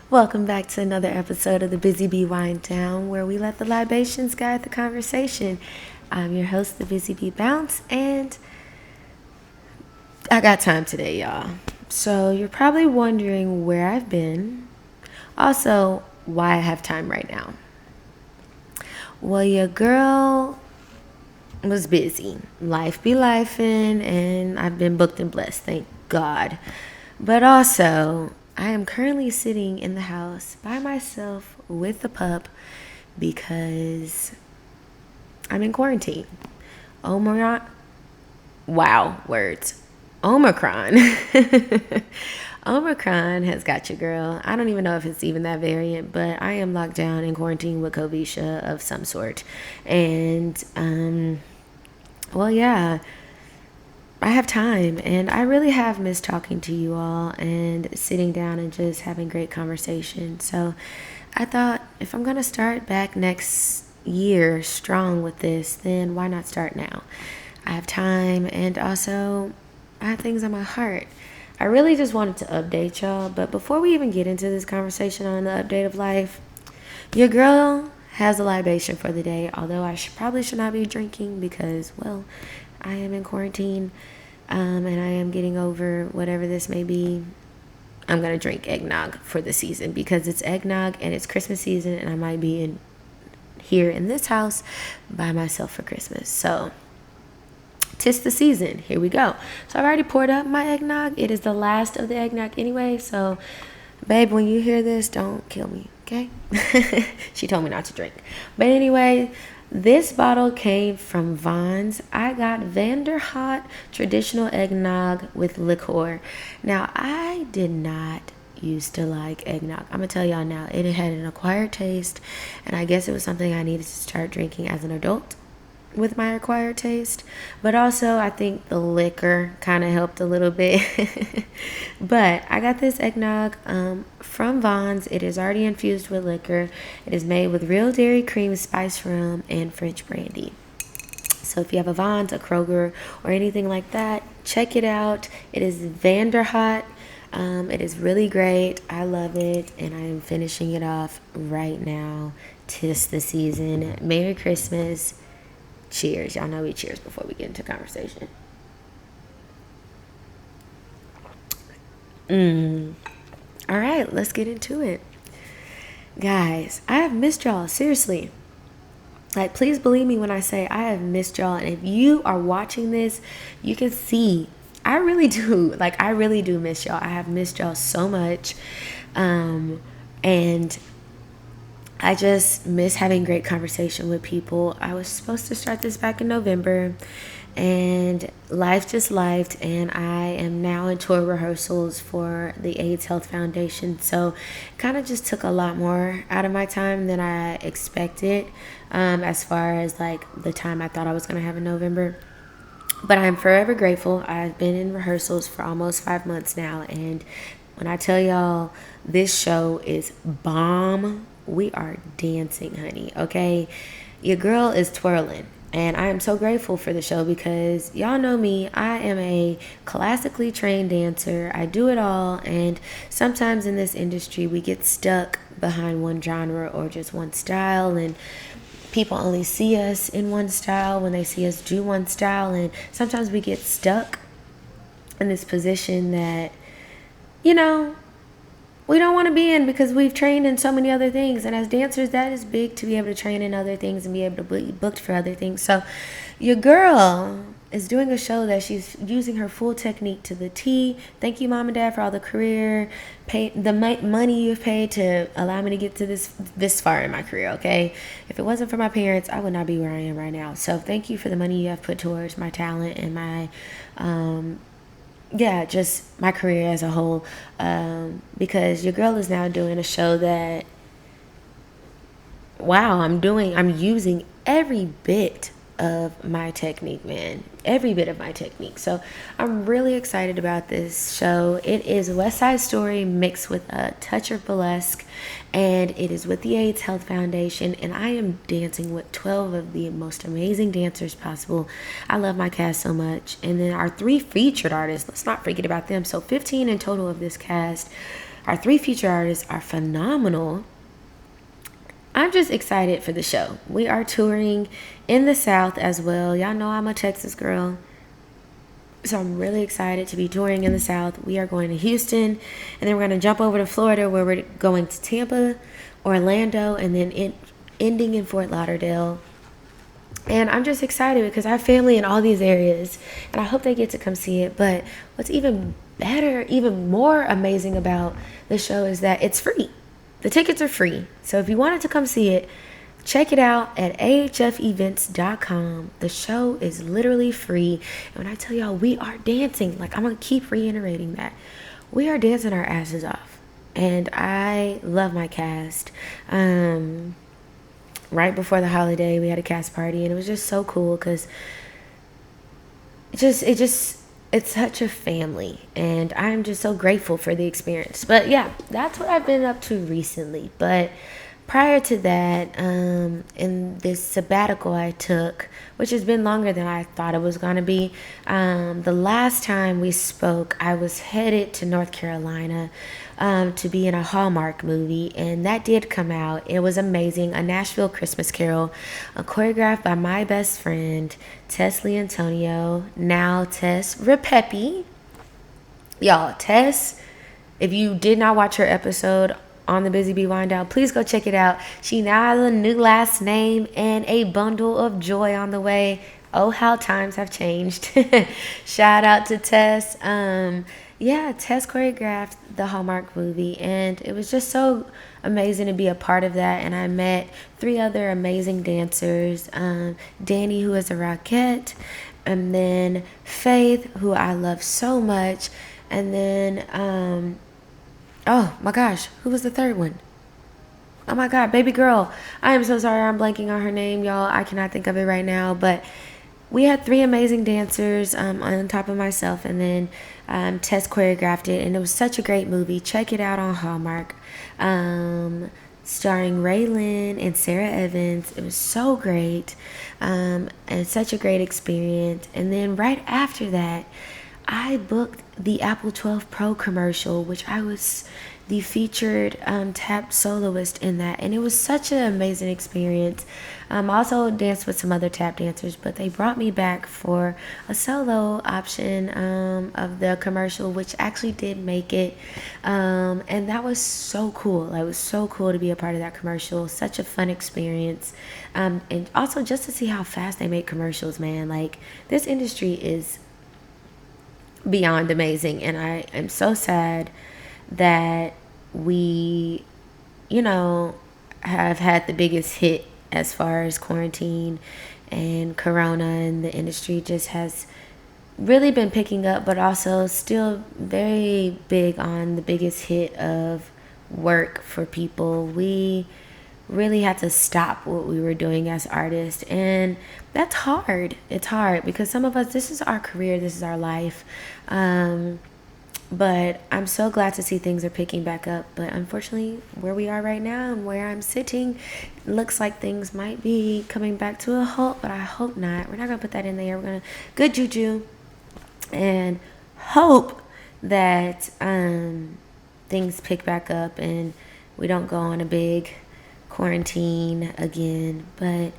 Welcome back to another episode of the Bzy-B Wind Down, where we let the libations guide the conversation. I'm your host, the Bzy-B Bounce, and I got time today, y'all. So you're probably wondering where I've been, also why I have time right now. Well, your girl was busy. Life be lifing, and I've been booked and blessed, thank God. But also, I am currently sitting in the house by myself with the pup because I'm in quarantine. Omarion, wow, words. Omicron. Omicron has got you, girl. I don't even know if it's even that variant, but I am locked down in quarantine with Covisha of some sort. And, well, yeah. I have time, and I really have missed talking to you all and sitting down and just having great conversation. So I thought if I'm going to start back next year strong with this, then why not start now? I have time, and also I have things on my heart. I really just wanted to update y'all, but before we even get into this conversation on the update of life, your girl has a libation for the day, although I probably should not be drinking because, well, I am in quarantine, and I am getting over whatever this may be. I'm going to drink eggnog for the season because it's eggnog and it's Christmas season, and I might be here in this house by myself for Christmas. So, 'tis the season. Here we go. So, I've already poured up my eggnog. It is the last of the eggnog anyway, so, babe, when you hear this, don't kill me, okay? She told me not to drink. But anyway, this bottle came from Vons. I got Vanderhot traditional eggnog with liqueur. Now, I did not used to like eggnog. I'm going to tell y'all now, it had an acquired taste, and I guess it was something I needed to start drinking as an adult with my acquired taste. But also, I think the liquor kind of helped a little bit. But I got this eggnog from Vons. It is already infused with liquor. It is made with real dairy cream, spiced rum, and French brandy. So if you have a Vons, a Kroger, or anything like that, check it out. It is Vanderhot. It is really great. I love it, and I am finishing it off right now. 'Tis the season. Merry Christmas. Cheers. Y'all know we cheers before we get into conversation. All right, let's get into it. Guys, I have missed y'all. Seriously. Like, please believe me when I say I have missed y'all. And if you are watching this, you can see I really do. Like, I really do miss y'all. I have missed y'all so much. And I just miss having great conversation with people. I was supposed to start this back in November, and life just lifed, and I am now in tour rehearsals for the AIDS Health Foundation. So it kind of just took a lot more out of my time than I expected, as far as like the time I thought I was going to have in November. But I'm forever grateful. I've been in rehearsals for almost 5 months now, and when I tell y'all this show is bomb, we are dancing, honey, okay? Your girl is twirling. And I am so grateful for the show because y'all know me. I am a classically trained dancer. I do it all. And sometimes in this industry, we get stuck behind one genre or just one style. And people only see us in one style when they see us do one style. And sometimes we get stuck in this position that, you know, we don't want to be in because we've trained in so many other things. And as dancers, that is big to be able to train in other things and be able to be booked for other things. So your girl is doing a show that she's using her full technique to the T. Thank you, Mom and Dad, for all the career, the money you've paid to allow me to get to this far in my career, okay? If it wasn't for my parents, I would not be where I am right now. So thank you for the money you have put towards my talent and my just my career as a whole, because your girl is now doing a show that, wow, I'm using every bit of my technique, man. Every bit of my technique. So I'm really excited about this show. It is West Side Story mixed with a touch of burlesque, and it is with the AIDS Health Foundation, and I am dancing with 12 of the most amazing dancers possible. I love my cast so much. And then our 3 featured artists, let's not forget about them. So 15 in total of this cast. Our 3 feature artists are phenomenal. I'm just excited for the show. We are touring in the South as well. Y'all know I'm a Texas girl. So I'm really excited to be touring in the South. We are going to Houston, and then we're going to jump over to Florida, where we're going to Tampa, Orlando, and then ending in Fort Lauderdale. And I'm just excited because I have family in all these areas, and I hope they get to come see it. But what's even better, even more amazing about the show is that it's free. The tickets are free. So if you wanted to come see it, check it out at ahfevents.com. The show is literally free. And when I tell y'all we are dancing, like, I'm going to keep reiterating that. We are dancing our asses off. And I love my cast. Right before the holiday, we had a cast party, and it was just so cool because it's such a family, and I'm just so grateful for the experience. But yeah, that's what I've been up to recently. But prior to that, in this sabbatical I took, which has been longer than I thought it was going to be, the last time we spoke, I was headed to North Carolina to be in a Hallmark movie, and that did come out. It was amazing. A Nashville Christmas Carol, choreographed by my best friend, Tess Lee Antonio, now Tess Repepi. Y'all, Tess, if you did not watch her episode on the Bzy-B Wind Down, please go check it out. She now has a new last name and a bundle of joy on the way. Oh, how times have changed. Shout out to Tess. Tess choreographed the Hallmark movie, and it was just so amazing to be a part of that. And I met 3 other amazing dancers, Danny, who is a Rockette, and then Faith, who I love so much, and then oh my gosh, who was the third one? Oh my God, baby girl. I am so sorry I'm blanking on her name, y'all. I cannot think of it right now. But we had 3 amazing dancers on top of myself. And then Tess choreographed it. And it was such a great movie. Check it out on Hallmark. Starring Raylan and Sarah Evans. It was so great. And such a great experience. And then right after that, I booked the Apple 12 Pro commercial, which I was the featured tap soloist in that, and it was such an amazing experience. I also danced with some other tap dancers, but they brought me back for a solo option of the commercial, which actually did make it, and that was so cool. It was so cool to be a part of that commercial. Such a fun experience, and also just to see how fast they make commercials, man. Like, this industry is beyond amazing, and I am so sad that we, have had the biggest hit as far as quarantine and corona, and the industry just has really been picking up, but also still very big on the biggest hit of work for people. We really had to stop what we were doing as artists, and that's hard. It's hard because some of us, this is our career, this is our life, but I'm so glad to see things are picking back up. But unfortunately, where we are right now and where I'm sitting, looks like things might be coming back to a halt, but I hope not. We're not gonna put that in there. We're gonna good juju and hope that things pick back up and we don't go on a big quarantine again. But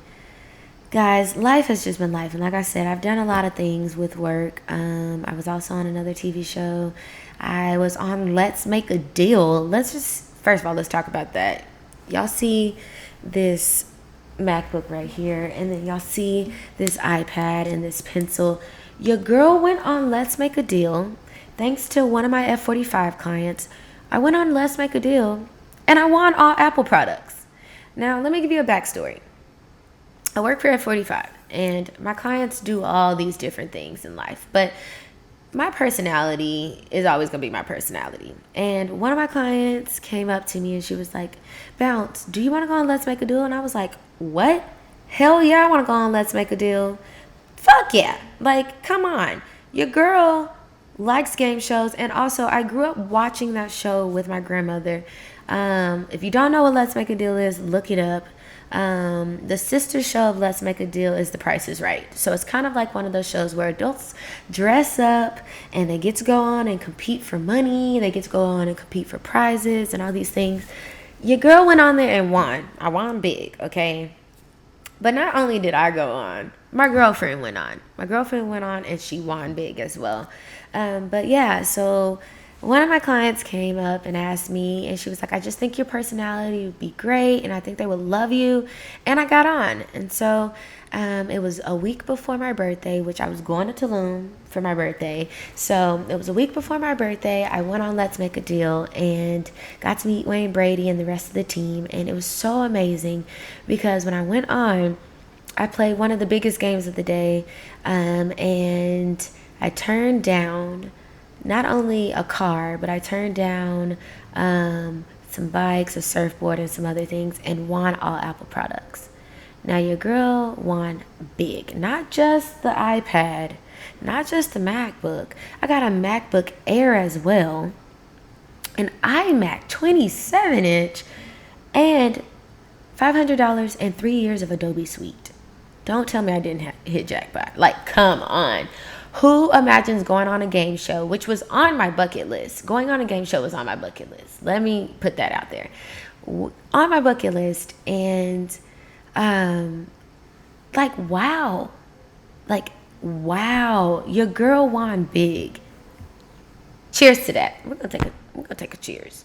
guys, life has just been life, and like I said, I've done a lot of things with work. I was also on another TV show. I was on Let's Make a Deal. First of all, let's talk about that. Y'all see this MacBook right here, and then y'all see this iPad and this pencil. Your girl went on Let's Make a Deal. Thanks to one of my F45 clients, I went on Let's Make a Deal, and I won all Apple products. Now, let me give you a backstory. I work for F45, and my clients do all these different things in life, but my personality is always going to be my personality. And one of my clients came up to me and she was like, Bounce, do you want to go on Let's Make a Deal? And I was like, what? Hell yeah, I want to go on Let's Make a Deal. Fuck yeah. Like, come on. Your girl likes game shows, and also I grew up watching that show with my grandmother. If you don't know what Let's Make a Deal is, look it up. The sister show of Let's Make a Deal is The Price is Right. So it's kind of like one of those shows where adults dress up and they get to go on and compete for money. They get to go on and compete for prizes and all these things. Your girl went on there and won. I won big, okay? But not only did I go on, my girlfriend went on. My girlfriend went on and she won big as well. But yeah, so one of my clients came up and asked me, and she was like, I just think your personality would be great, and I think they would love you. And I got on. And so it was a week before my birthday, which I was going to Tulum for my birthday. So it was a week before my birthday. I went on Let's Make a Deal and got to meet Wayne Brady and the rest of the team. And it was so amazing because when I went on, I played one of the biggest games of the day, and I turned down not only a car, but I turned down some bikes, a surfboard, and some other things, and won all Apple products. Now, your girl won big. Not just the iPad, not just the MacBook. I got a MacBook Air as well, an iMac 27-inch, and $500 and 3 years of Adobe Suite. Don't tell me I didn't hit jackpot. Like, come on. Who imagines going on a game show, which was on my bucket list? Going on a game show was on my bucket list. Let me put that out there. On my bucket list, and like, wow. Like, wow. Your girl won big. Cheers to that. We're gonna take a cheers.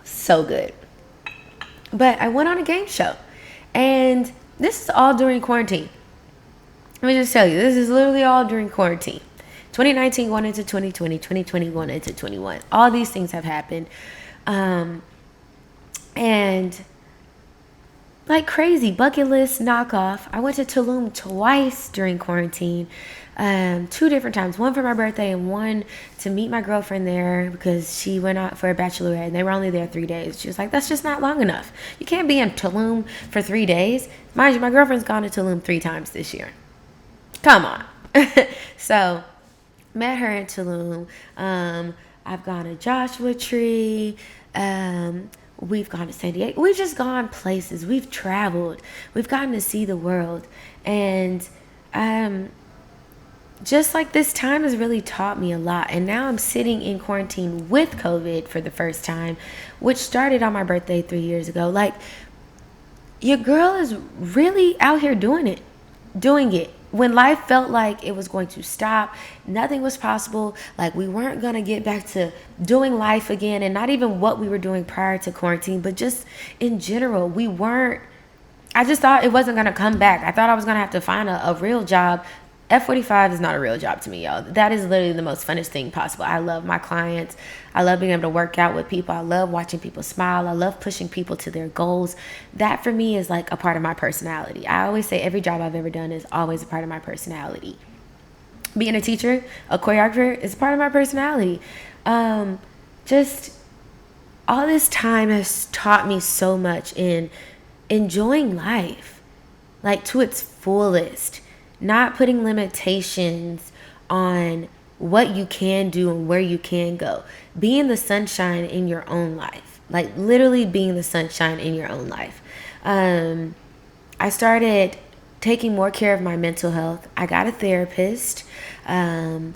So good. But I went on a game show, and this is all during quarantine. Let me just tell you, this is literally all during quarantine. 2019 going into 2020, 2020 going into 21. All these things have happened. And like crazy, bucket list knockoff. I went to Tulum twice during quarantine. 2 different times. One for my birthday and one to meet my girlfriend there because she went out for a bachelorette and they were only there 3 days. She was like, that's just not long enough. You can't be in Tulum for 3 days. Mind you, my girlfriend's gone to Tulum 3 times this year. Come on. So, met her in Tulum. I've gone to Joshua Tree. We've gone to San Diego. We've just gone places. We've traveled. We've gotten to see the world. And just like this time has really taught me a lot. And now I'm sitting in quarantine with COVID for the first time, which started on my birthday 3 years ago. Like, your girl is really out here doing it. When life felt like it was going to stop, nothing was possible. Like, we weren't going to get back to doing life again, and not even what we were doing prior to quarantine, but just in general, I just thought it wasn't going to come back. I thought I was going to have to find a real job. F45 is not a real job to me, y'all. That is literally the most funnest thing possible. I love my clients. I love being able to work out with people. I love watching people smile. I love pushing people to their goals. That for me is like a part of my personality. I always say every job I've ever done is always a part of my personality. Being a teacher, a choreographer is part of my personality. Just all this time has taught me so much in enjoying life, like to its fullest. Not putting limitations on what you can do and where you can go. Being the sunshine in your own life. Like, literally being the sunshine in your own life. I started taking more care of my mental health. I got a therapist. And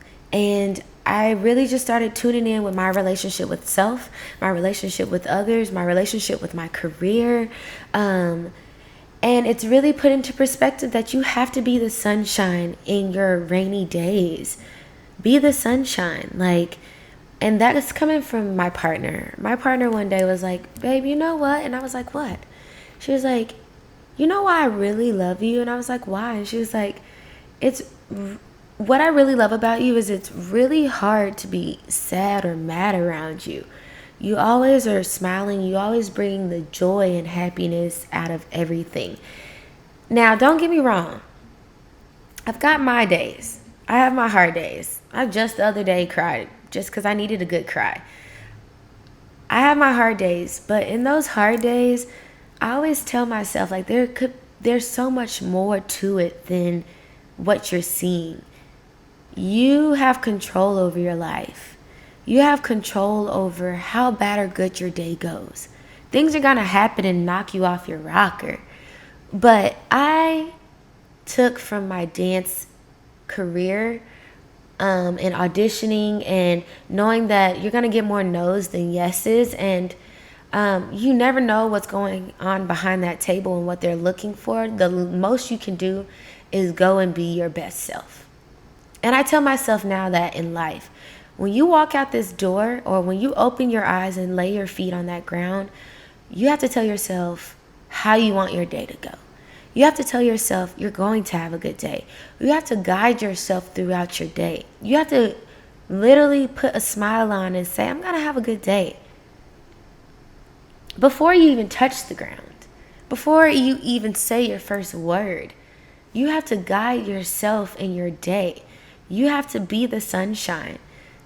I really just started tuning in with my relationship with self, my relationship with others, my relationship with my career. And it's really put into perspective that you have to be the sunshine in your rainy days. Be the sunshine. Like, and that is coming from my partner. My partner one day was like, babe, you know what? And I was like, what? She was like, you know why I really love you? And I was like, why? And she was like, what I really love about you is it's really hard to be sad or mad around you. You always are smiling. You always bring the joy and happiness out of everything. Now, don't get me wrong. I've got my days. I have my hard days. I just the other day cried just because I needed a good cry. I have my hard days, but in those hard days, I always tell myself, like, there's so much more to it than what you're seeing. You have control over your life. You have control over how bad or good your day goes. Things are going to happen and knock you off your rocker. But I took from my dance career and auditioning and knowing that you're going to get more no's than yeses, and you never know what's going on behind that table and what they're looking for. The most you can do is go and be your best self. And I tell myself now that in life, when you walk out this door or when you open your eyes and lay your feet on that ground, you have to tell yourself how you want your day to go. You have to tell yourself you're going to have a good day. You have to guide yourself throughout your day. You have to literally put a smile on and say, I'm going to have a good day. Before you even touch the ground, before you even say your first word, you have to guide yourself in your day. You have to be the sunshine,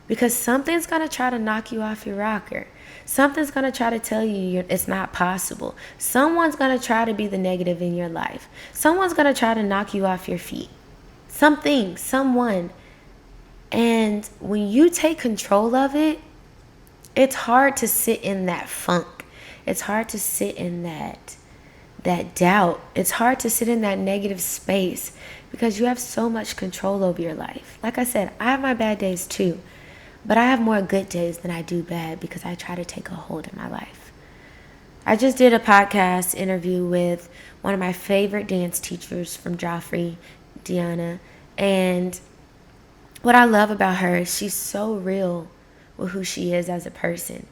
because something's going to try to knock you off your rocker. Something's going to try to tell you it's not possible. Someone's going to try to be the negative in your life. Someone's going to try to knock you off your feet. Something, someone. And when you take control of it, it's hard to sit in that funk. It's hard to sit in that doubt. It's hard to sit in that negative space because you have so much control over your life. Like I said, I have my bad days too. But I have more good days than I do bad because I try to take a hold of my life. I just did a podcast interview with one of my favorite dance teachers from Joffrey, Deanna. And what I love about her is she's so real with who she is as a person.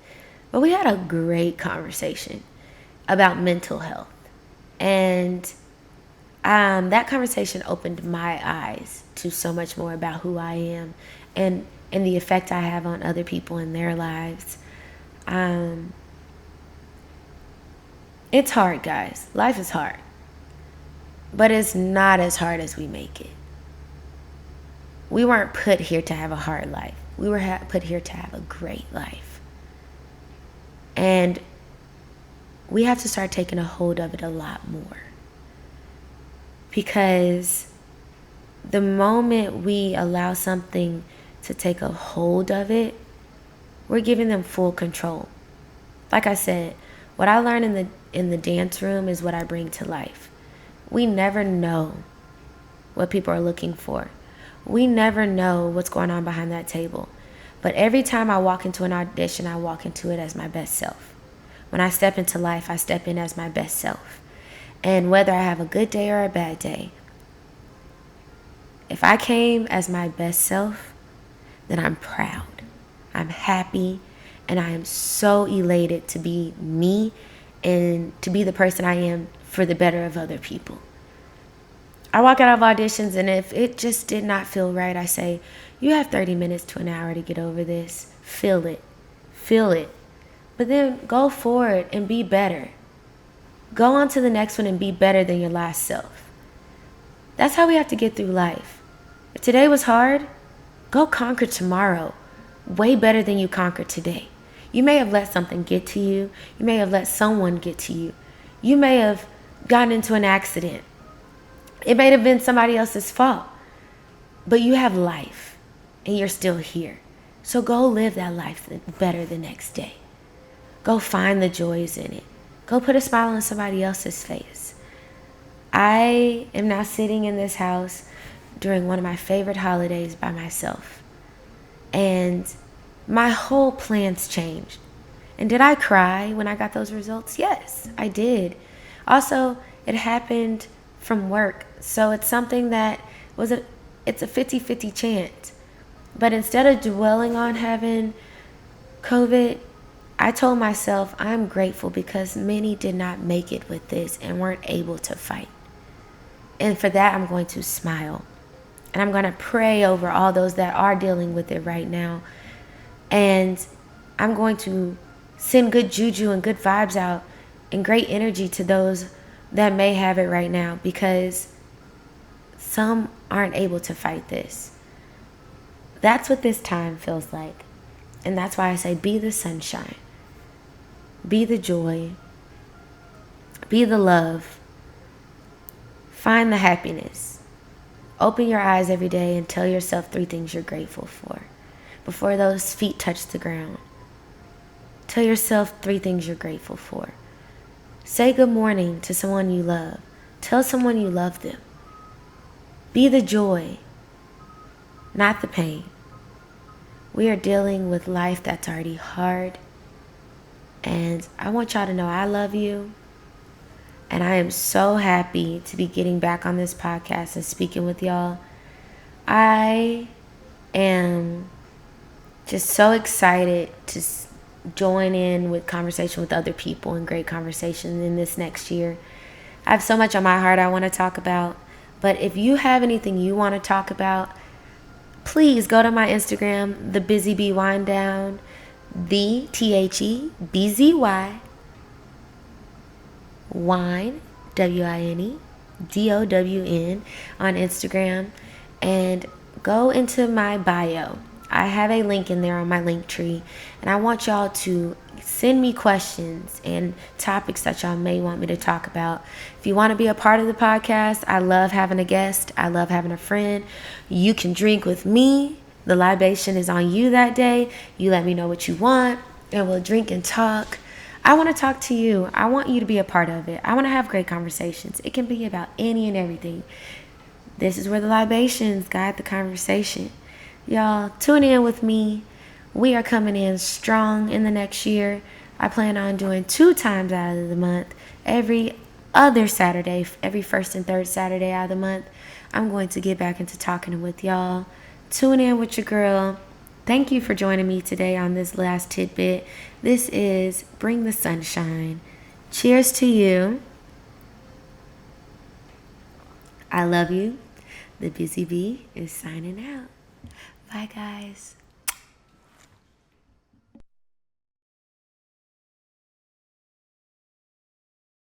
But we had a great conversation about mental health. And that conversation opened my eyes to so much more about who I am and the effect I have on other people in their lives. It's hard, guys. Life is hard. But it's not as hard as we make it. We weren't put here to have a hard life. We were put here to have a great life. And we have to start taking a hold of it a lot more. Because the moment we allow something to take a hold of it, we're giving them full control. Like I said, what I learned in the dance room is what I bring to life. We never know what people are looking for. We never know what's going on behind that table. But every time I walk into an audition, I walk into it as my best self. When I step into life, I step in as my best self. And whether I have a good day or a bad day, if I came as my best self, then I'm proud. I'm happy. And I am so elated to be me and to be the person I am for the better of other people. I walk out of auditions, and if it just did not feel right, I say, you have 30 minutes to an hour to get over this. Feel it. Feel it. But then go forward and be better. Go on to the next one and be better than your last self. That's how we have to get through life. If today was hard, go conquer tomorrow way better than you conquered today. You may have let something get to you. You may have let someone get to you. You may have gotten into an accident. It may have been somebody else's fault. But you have life and you're still here. So go live that life better the next day. Go find the joys in it. Go put a smile on somebody else's face. I am now sitting in this house during one of my favorite holidays by myself. And my whole plans changed. And did I cry when I got those results? Yes, I did. Also, it happened from work. So it's something that it's a 50-50 chance. But instead of dwelling on having COVID, I told myself I'm grateful because many did not make it with this and weren't able to fight. And for that, I'm going to smile. And I'm going to pray over all those that are dealing with it right now. And I'm going to send good juju and good vibes out and great energy to those that may have it right now, because some aren't able to fight this. That's what this time feels like. And that's why I say be the sunshine. Be the joy. Be the love. Find the happiness. Open your eyes every day and tell yourself 3 things you're grateful for. before those feet touch the ground. Tell yourself 3 things you're grateful for. Say good morning to someone you love. Tell someone you love them. Be the joy, not the pain. We are dealing with life that's already hard. And I want y'all to know I love you. And I am so happy to be getting back on this podcast and speaking with y'all. I am just so excited to join in with conversation with other people and great conversation in this next year. I have so much on my heart I want to talk about. But if you have anything you want to talk about, please go to my Instagram, the Bzy-B Wind Down, the Bzy Wine, WINEDOWN on Instagram, and go into my bio. I have a link in there on my link tree, and I want y'all to send me questions and topics that y'all may want me to talk about. If you want to be a part of the podcast, I love having a guest. I love having a friend. You can drink with me. The libation is on you that day. You let me know what you want, and we'll drink and talk. I want to talk to you. I want you to be a part of it. I want to have great conversations. It can be about any and everything. This is where the libations guide the conversation. Y'all, tune in with me. We are coming in strong in the next year. I plan on doing 2 times out of the month. Every other Saturday, every first and third Saturday out of the month, I'm going to get back into talking with y'all. Tune in with your girl. Thank you for joining me today on this last tidbit. This is Bring the Sunshine. Cheers to you. I love you. The Bzy-B is signing out. Bye, guys.